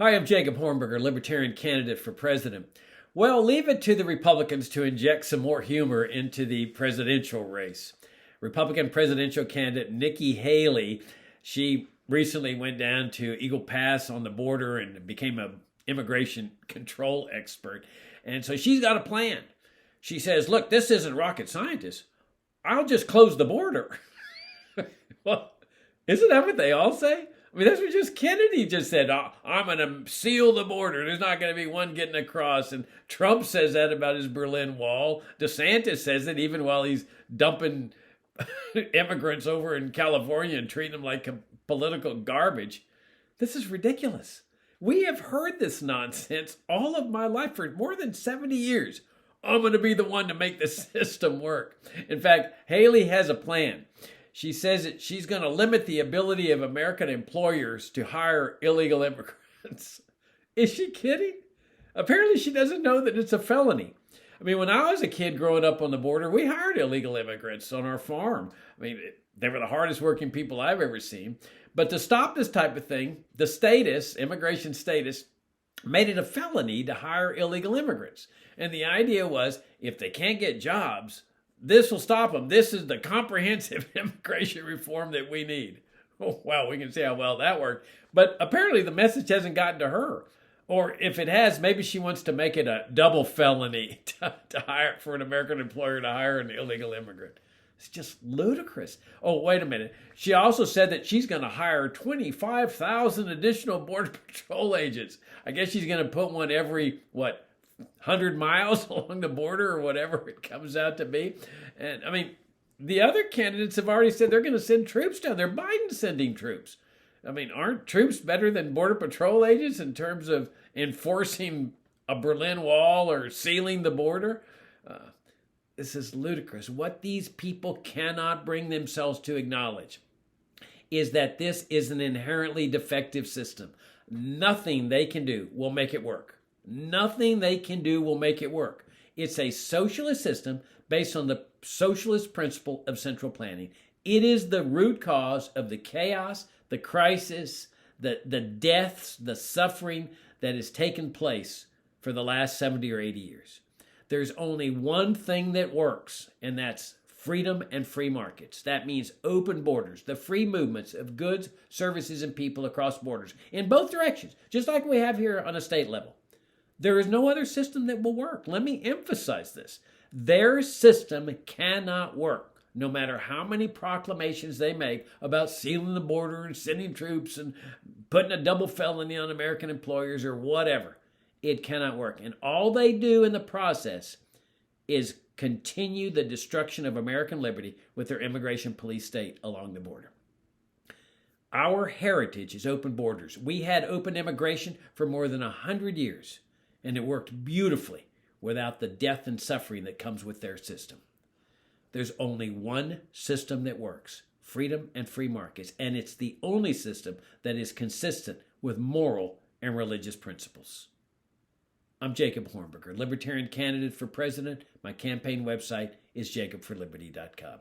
Hi, I'm Jacob Hornberger, Libertarian candidate for president. Well, leave it to the Republicans to inject some more humor into the presidential race. Republican presidential candidate Nikki Haley, she recently went down to Eagle Pass on the border and became an immigration control expert. And so she's got a plan. She says, look, this isn't rocket scientist. I'll just close the border. Well, isn't that what they all say? I mean, that's what just Kennedy just said. Oh, I'm going to seal the border. There's not going to be one getting across. And Trump says that about his Berlin Wall. DeSantis says it even while he's dumping immigrants over in California and treating them like political garbage. This is ridiculous. We have heard this nonsense all of my life for more than 70 years. I'm going to be the one to make the system work. In fact, Haley has a plan. She says that she's going to limit the ability of American employers to hire illegal immigrants. Is she kidding? Apparently she doesn't know that it's a felony. I mean, when I was a kid growing up on the border, we hired illegal immigrants on our farm. I mean, they were the hardest working people I've ever seen. But to stop this type of thing, the status, immigration status, made it a felony to hire illegal immigrants. And the idea was, if they can't get jobs, this will stop them. This is the comprehensive immigration reform that we need. Oh, wow, we can see how well that worked. But apparently the message hasn't gotten to her. Or if it has, maybe she wants to make it a double felony to hire for an American employer to hire an illegal immigrant. It's just ludicrous. Oh, wait a minute. She also said that she's going to hire 25,000 additional Border Patrol agents. I guess she's going to put one every, 100 miles along the border or whatever it comes out to be. And I mean, the other candidates have already said they're going to send troops down there. Biden's sending troops. I mean, aren't troops better than Border Patrol agents in terms of enforcing a Berlin Wall or sealing the border? This is ludicrous. What these people cannot bring themselves to acknowledge is that this is an inherently defective system. Nothing they can do will make it work. Nothing they can do will make it work. It's a socialist system based on the socialist principle of central planning. It is the root cause of the chaos, the crisis, the deaths, the suffering that has taken place for the last 70 or 80 years. There's only one thing that works, and that's freedom and free markets. That means open borders, the free movements of goods, services, and people across borders in both directions, just like we have here on a state level. There is no other system that will work. Let me emphasize this. Their system cannot work, no matter how many proclamations they make about sealing the border and sending troops and putting a double felony on American employers or whatever. It cannot work. And all they do in the process is continue the destruction of American liberty with their immigration police state along the border. Our heritage is open borders. We had open immigration for more than 100 years. And it worked beautifully without the death and suffering that comes with their system. There's only one system that works, freedom and free markets, and it's the only system that is consistent with moral and religious principles. I'm Jacob Hornberger, Libertarian candidate for president. My campaign website is jacobforliberty.com.